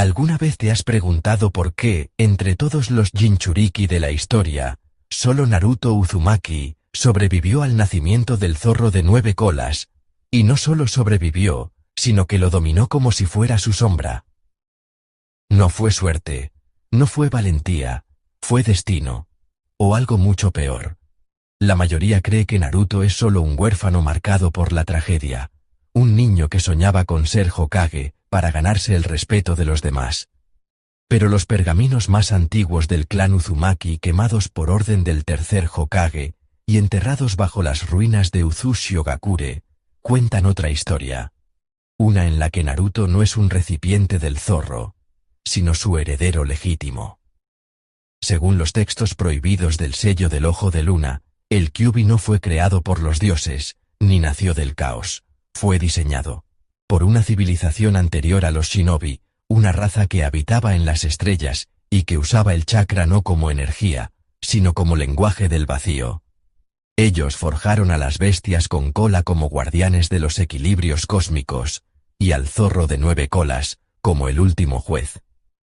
¿Alguna vez te has preguntado por qué, entre todos los Jinchuriki de la historia, solo Naruto Uzumaki sobrevivió al nacimiento del zorro de 9 colas, y no solo sobrevivió, sino que lo dominó como si fuera su sombra? No fue suerte, no fue valentía, fue destino, o algo mucho peor. La mayoría cree que Naruto es solo un huérfano marcado por la tragedia, un niño que soñaba con ser Hokage para ganarse el respeto de los demás. Pero los pergaminos más antiguos del clan Uzumaki, quemados por orden del tercer Hokage y enterrados bajo las ruinas de Uzushiogakure, cuentan otra historia. Una en la que Naruto no es un recipiente del zorro, sino su heredero legítimo. Según los textos prohibidos del sello del Ojo de Luna, el Kyuubi no fue creado por los dioses, ni nació del caos. Fue diseñado por una civilización anterior a los shinobi, una raza que habitaba en las estrellas y que usaba el chakra no como energía, sino como lenguaje del vacío. Ellos forjaron a las bestias con cola como guardianes de los equilibrios cósmicos, y al zorro de 9 colas, como el último juez.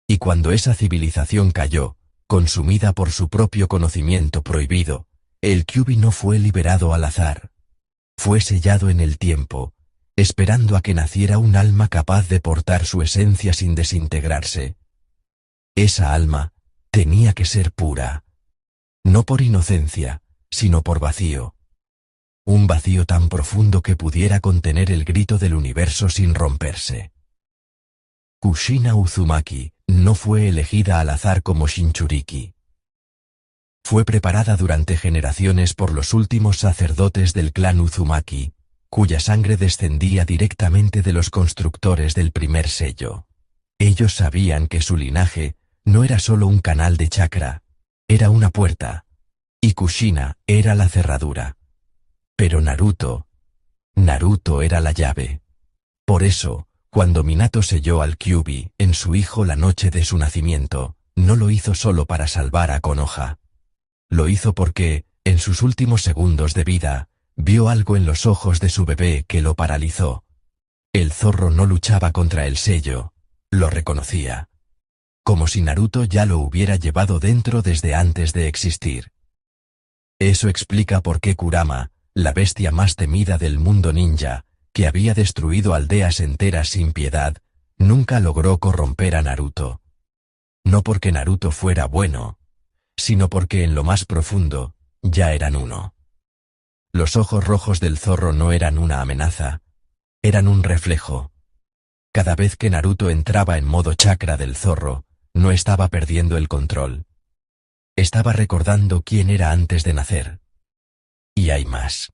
Y cuando esa civilización cayó, consumida por su propio conocimiento prohibido, el Kyuubi no fue liberado al azar. Fue sellado en el tiempo, esperando a que naciera un alma capaz de portar su esencia sin desintegrarse. Esa alma tenía que ser pura. No por inocencia, sino por vacío. Un vacío tan profundo que pudiera contener el grito del universo sin romperse. Kushina Uzumaki no fue elegida al azar como Jinchuriki. Fue preparada durante generaciones por los últimos sacerdotes del clan Uzumaki, cuya sangre descendía directamente de los constructores del primer sello. Ellos sabían que su linaje no era solo un canal de chakra, era una puerta, y Kushina era la cerradura. Pero Naruto era la llave. Por eso, cuando Minato selló al Kyuubi en su hijo la noche de su nacimiento, no lo hizo solo para salvar a Konoha. Lo hizo porque, en sus últimos segundos de vida, vio algo en los ojos de su bebé que lo paralizó. El zorro no luchaba contra el sello, lo reconocía. Como si Naruto ya lo hubiera llevado dentro desde antes de existir. Eso explica por qué Kurama, la bestia más temida del mundo ninja, que había destruido aldeas enteras sin piedad, nunca logró corromper a Naruto. No porque Naruto fuera bueno, sino porque en lo más profundo, ya eran uno. Los ojos rojos del zorro no eran una amenaza, eran un reflejo. Cada vez que Naruto entraba en modo chakra del zorro, no estaba perdiendo el control. Estaba recordando quién era antes de nacer. Y hay más.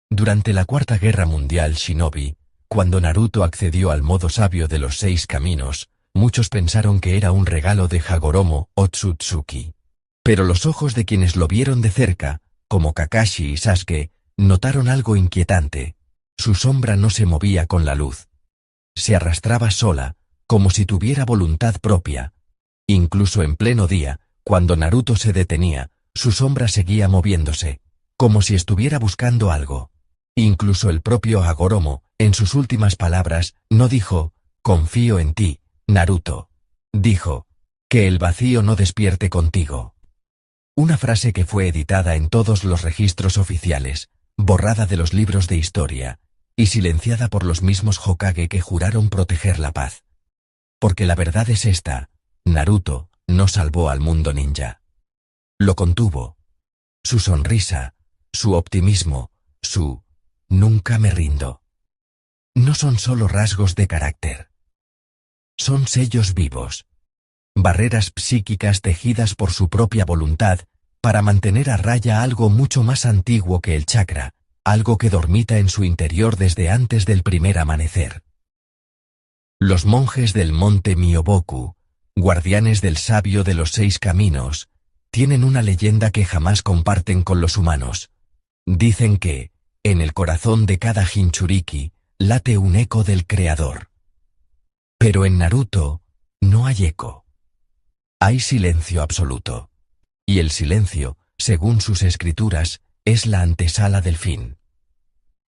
Durante la Cuarta Guerra Mundial Shinobi, cuando Naruto accedió al modo sabio de los 6 caminos, muchos pensaron que era un regalo de Hagoromo Otsutsuki. Pero los ojos de quienes lo vieron de cerca, como Kakashi y Sasuke, notaron algo inquietante. Su sombra no se movía con la luz. Se arrastraba sola, como si tuviera voluntad propia. Incluso en pleno día, cuando Naruto se detenía, su sombra seguía moviéndose, como si estuviera buscando algo. Incluso el propio Hagoromo, en sus últimas palabras, no dijo, «Confío en ti, Naruto». Dijo, «Que el vacío no despierte contigo». Una frase que fue editada en todos los registros oficiales, borrada de los libros de historia, y silenciada por los mismos Hokage que juraron proteger la paz. Porque la verdad es esta, Naruto no salvó al mundo ninja. Lo contuvo. Su sonrisa, su optimismo, su «nunca me rindo». No son solo rasgos de carácter. Son sellos vivos. Barreras psíquicas tejidas por su propia voluntad para mantener a raya algo mucho más antiguo que el chakra, algo que dormita en su interior desde antes del primer amanecer. Los monjes del monte Myoboku, guardianes del sabio de los 6 caminos, tienen una leyenda que jamás comparten con los humanos. Dicen que, en el corazón de cada Jinchuriki, late un eco del Creador. Pero en Naruto, no hay eco. Hay silencio absoluto. Y el silencio, según sus escrituras, es la antesala del fin.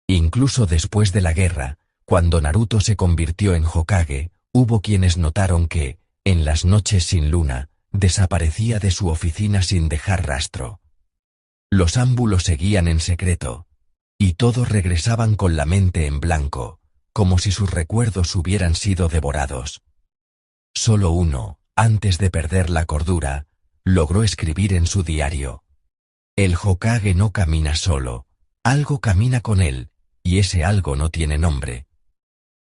Incluso después de la guerra, cuando Naruto se convirtió en Hokage, Hubo quienes notaron que, en las noches sin luna, desaparecía de su oficina sin dejar rastro. Los ámbulos seguían en secreto, y todos regresaban con la mente en blanco, como si sus recuerdos hubieran sido devorados. Solo uno, antes de perder la cordura, logró escribir en su diario: el Hokage no camina solo, algo camina con él, y ese algo no tiene nombre.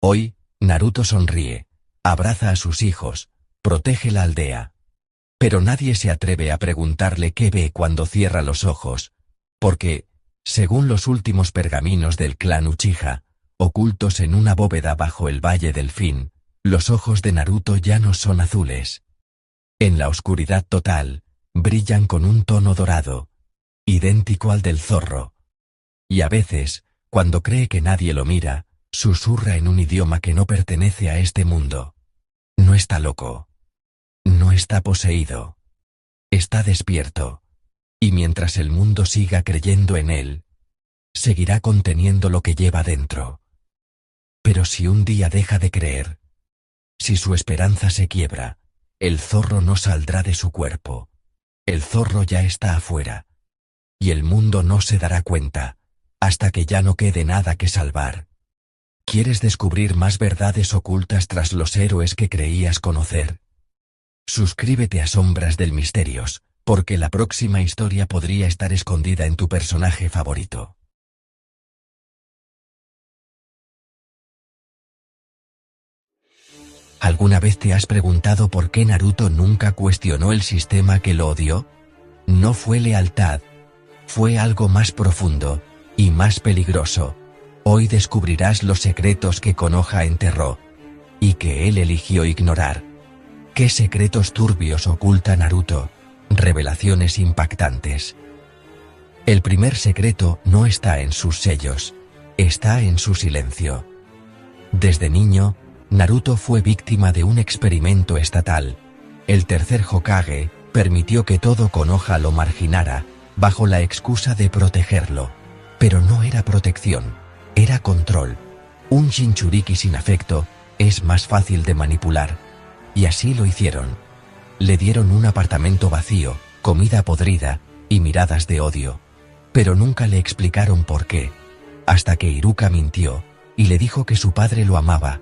Hoy, Naruto sonríe, abraza a sus hijos, protege la aldea. Pero nadie se atreve a preguntarle qué ve cuando cierra los ojos, porque, según los últimos pergaminos del clan Uchiha, ocultos en una bóveda bajo el Valle del Fin, los ojos de Naruto ya no son azules. En la oscuridad total, brillan con un tono dorado, idéntico al del zorro. Y a veces, cuando cree que nadie lo mira, susurra en un idioma que no pertenece a este mundo. No está loco. No está poseído. Está despierto. Y mientras el mundo siga creyendo en él, seguirá conteniendo lo que lleva dentro. Pero si un día deja de creer, si su esperanza se quiebra, el zorro no saldrá de su cuerpo. El zorro ya está afuera. Y el mundo no se dará cuenta, hasta que ya no quede nada que salvar. ¿Quieres descubrir más verdades ocultas tras los héroes que creías conocer? Suscríbete a Sombras del Misterios, porque la próxima historia podría estar escondida en tu personaje favorito. ¿Alguna vez te has preguntado por qué Naruto nunca cuestionó el sistema que lo odió? No fue lealtad, fue algo más profundo y más peligroso. Hoy descubrirás los secretos que Konoha enterró y que él eligió ignorar. ¿Qué secretos turbios oculta Naruto? Revelaciones impactantes. El primer secreto no está en sus sellos, está en su silencio. Desde niño, Naruto fue víctima de un experimento estatal. El tercer Hokage permitió que todo Konoha lo marginara, bajo la excusa de protegerlo. Pero no era protección, era control. Un Jinchuriki sin afecto es más fácil de manipular. Y así lo hicieron. Le dieron un apartamento vacío, comida podrida y miradas de odio. Pero nunca le explicaron por qué, hasta que Iruka mintió y le dijo que su padre lo amaba.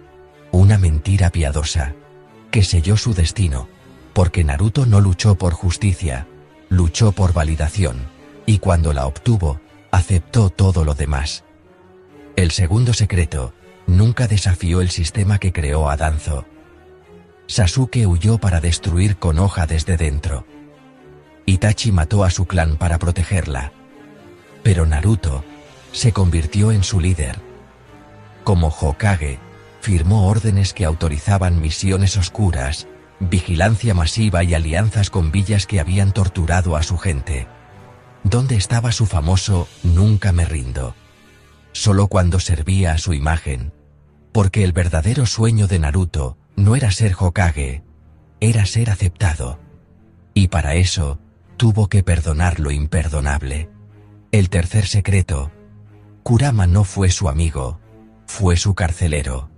Una mentira piadosa, que selló su destino, porque Naruto no luchó por justicia, luchó por validación, y cuando la obtuvo, aceptó todo lo demás. El segundo secreto, nunca desafió el sistema que creó a Danzo. Sasuke huyó para destruir Konoha desde dentro. Itachi mató a su clan para protegerla. Pero Naruto se convirtió en su líder. Como Hokage, firmó órdenes que autorizaban misiones oscuras, vigilancia masiva y alianzas con villas que habían torturado a su gente. ¿Dónde estaba su famoso "nunca me rindo"? Solo cuando servía a su imagen. Porque el verdadero sueño de Naruto no era ser Hokage, era ser aceptado. Y para eso, tuvo que perdonar lo imperdonable. El tercer secreto. Kurama no fue su amigo, fue su carcelero.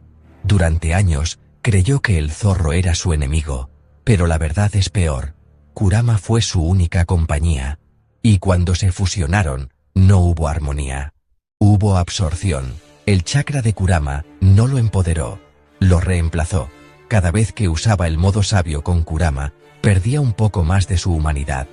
Durante años, creyó que el zorro era su enemigo, pero la verdad es peor. Kurama fue su única compañía. Y cuando se fusionaron, no hubo armonía. Hubo absorción. El chakra de Kurama no lo empoderó, lo reemplazó. Cada vez que usaba el modo sabio con Kurama, perdía un poco más de su humanidad.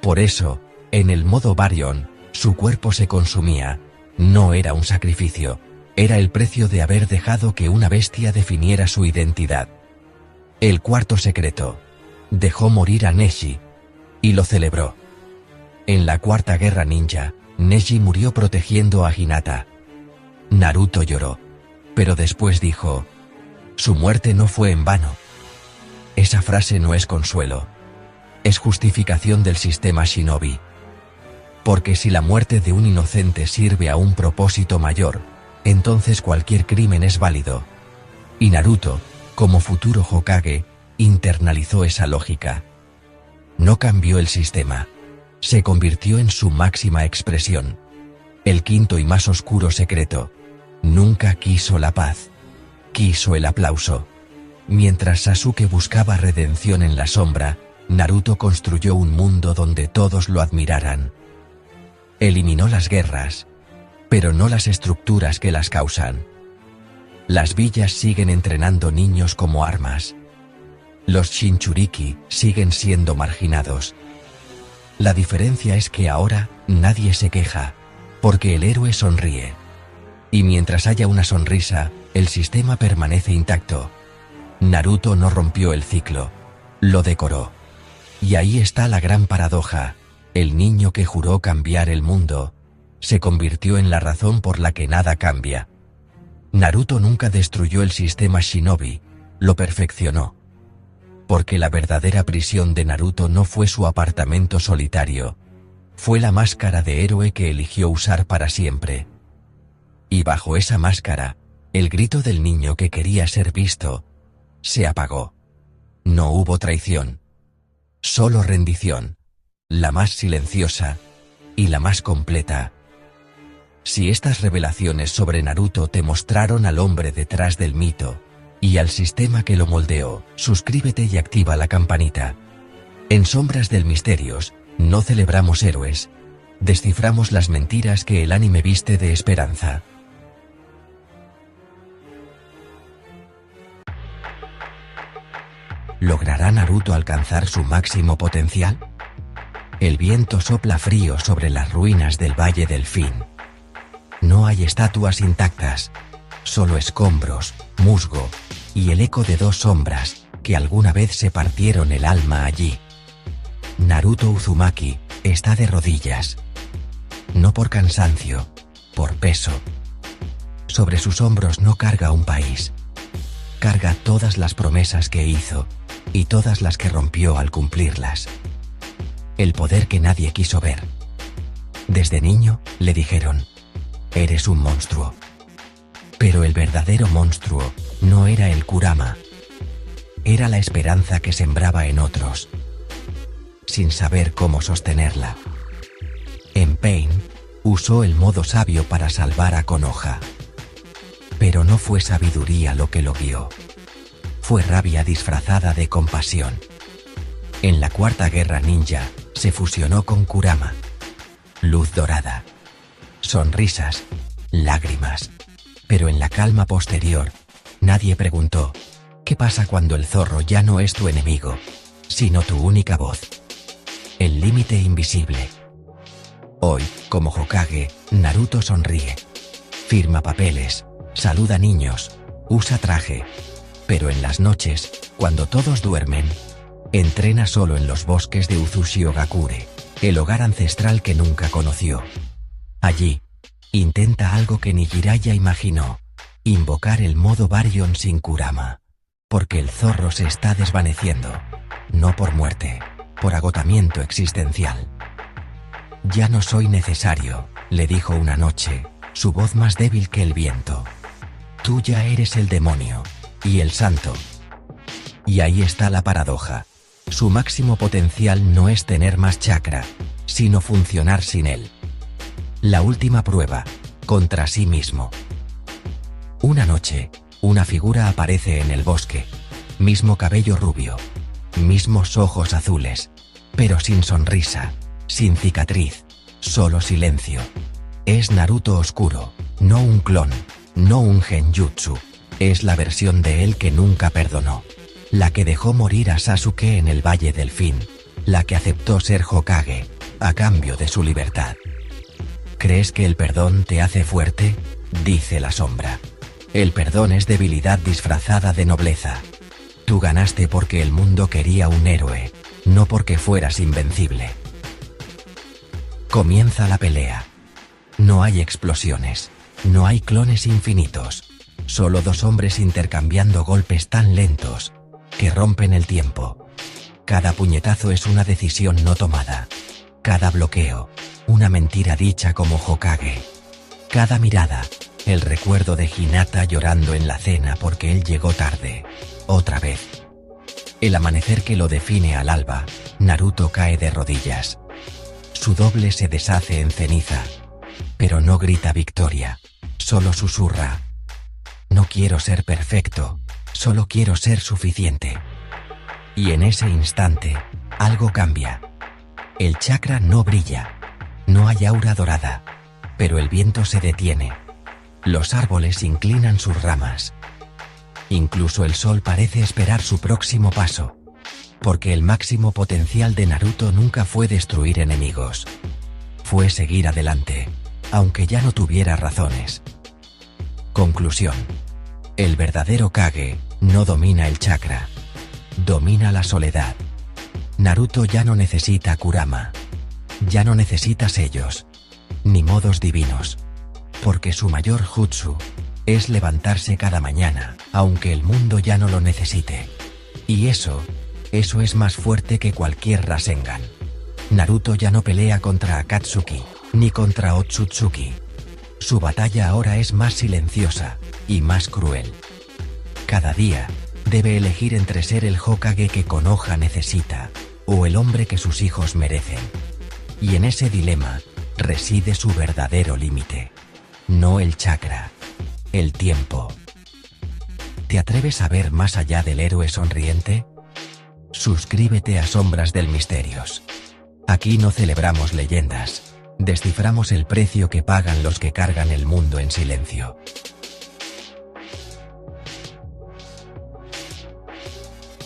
Por eso, en el modo Baryon, su cuerpo se consumía. No era un sacrificio, era el precio de haber dejado que una bestia definiera su identidad. El cuarto secreto. Dejó morir a Neji. Y lo celebró. En la cuarta guerra ninja, Neji murió protegiendo a Hinata. Naruto lloró. Pero después dijo: su muerte no fue en vano. Esa frase no es consuelo. Es justificación del sistema Shinobi. Porque si la muerte de un inocente sirve a un propósito mayor, entonces cualquier crimen es válido. Y Naruto, como futuro Hokage, internalizó esa lógica. No cambió el sistema. Se convirtió en su máxima expresión. El quinto y más oscuro secreto. Nunca quiso la paz. Quiso el aplauso. Mientras Sasuke buscaba redención en la sombra, Naruto construyó un mundo donde todos lo admiraran. Eliminó las guerras, pero no las estructuras que las causan. Las villas siguen entrenando niños como armas. Los Jinchuriki siguen siendo marginados. La diferencia es que ahora nadie se queja, porque el héroe sonríe. Y mientras haya una sonrisa, el sistema permanece intacto. Naruto no rompió el ciclo, lo decoró. Y ahí está la gran paradoja: el niño que juró cambiar el mundo, se convirtió en la razón por la que nada cambia. Naruto nunca destruyó el sistema Shinobi, lo perfeccionó. Porque la verdadera prisión de Naruto no fue su apartamento solitario, fue la máscara de héroe que eligió usar para siempre. Y bajo esa máscara, el grito del niño que quería ser visto, se apagó. No hubo traición, solo rendición, la más silenciosa y la más completa. Si estas revelaciones sobre Naruto te mostraron al hombre detrás del mito y al sistema que lo moldeó, suscríbete y activa la campanita. En Sombras del Misterios, no celebramos héroes, desciframos las mentiras que el anime viste de esperanza. ¿Logrará Naruto alcanzar su máximo potencial? El viento sopla frío sobre las ruinas del Valle del Fin. No hay estatuas intactas, solo escombros, musgo y el eco de dos sombras que alguna vez se partieron el alma allí. Naruto Uzumaki está de rodillas. No por cansancio, por peso. Sobre sus hombros no carga un país. Carga todas las promesas que hizo y todas las que rompió al cumplirlas. El poder que nadie quiso ver. Desde niño le dijeron: eres un monstruo. Pero el verdadero monstruo no era el Kurama. Era la esperanza que sembraba en otros, sin saber cómo sostenerla. En Pain, usó el modo sabio para salvar a Konoha. Pero no fue sabiduría lo que lo guió. Fue rabia disfrazada de compasión. En la Cuarta Guerra Ninja, se fusionó con Kurama. Luz dorada. Sonrisas. Lágrimas. Pero en la calma posterior, nadie preguntó: ¿qué pasa cuando el zorro ya no es tu enemigo, sino tu única voz? El límite invisible. Hoy, como Hokage, Naruto sonríe. Firma papeles, saluda niños, usa traje. Pero en las noches, cuando todos duermen, entrena solo en los bosques de Uzushi-Ogakure, el hogar ancestral que nunca conoció. Allí, intenta algo que ni Jiraiya imaginó: invocar el modo Baryon sin Kurama. Porque el zorro se está desvaneciendo, no por muerte, por agotamiento existencial. Ya no soy necesario, le dijo una noche, su voz más débil que el viento. Tú ya eres el demonio, y el santo. Y ahí está la paradoja. Su máximo potencial no es tener más chakra, sino funcionar sin él. La última prueba, contra sí mismo. Una noche, una figura aparece en el bosque. Mismo cabello rubio, mismos ojos azules, pero sin sonrisa, sin cicatriz, solo silencio. Es Naruto oscuro, no un clon, no un genjutsu. Es la versión de él que nunca perdonó. La que dejó morir a Sasuke en el Valle del Fin. La que aceptó ser Hokage, a cambio de su libertad. ¿Crees que el perdón te hace fuerte?, dice la sombra. El perdón es debilidad disfrazada de nobleza. Tú ganaste porque el mundo quería un héroe, no porque fueras invencible. Comienza la pelea. No hay explosiones, no hay clones infinitos. Solo dos hombres intercambiando golpes tan lentos que rompen el tiempo. Cada puñetazo es una decisión no tomada. Cada bloqueo, una mentira dicha como Hokage. Cada mirada, el recuerdo de Hinata llorando en la cena porque él llegó tarde, otra vez. El amanecer que lo define al alba, Naruto cae de rodillas. Su doble se deshace en ceniza, pero no grita victoria, solo susurra: no quiero ser perfecto, Solo quiero ser suficiente. Y en ese instante, algo cambia. El chakra no brilla. No hay aura dorada. Pero el viento se detiene. Los árboles inclinan sus ramas. Incluso el sol parece esperar su próximo paso. Porque el máximo potencial de Naruto nunca fue destruir enemigos. Fue seguir adelante, aunque ya no tuviera razones. Conclusión. El verdadero Kage no domina el chakra. Domina la soledad. Naruto ya no necesita Kurama. Ya no necesita sellos. Ni modos divinos. Porque su mayor jutsu es levantarse cada mañana, aunque el mundo ya no lo necesite. Y eso es más fuerte que cualquier Rasengan. Naruto ya no pelea contra Akatsuki, ni contra Otsutsuki. Su batalla ahora es más silenciosa y más cruel. Cada día, debe elegir entre ser el Hokage que Konoha necesita, o el hombre que sus hijos merecen. Y en ese dilema, reside su verdadero límite. No el chakra, el tiempo. ¿Te atreves a ver más allá del héroe sonriente? Suscríbete a Sombras del Misterios. Aquí no celebramos leyendas, desciframos el precio que pagan los que cargan el mundo en silencio.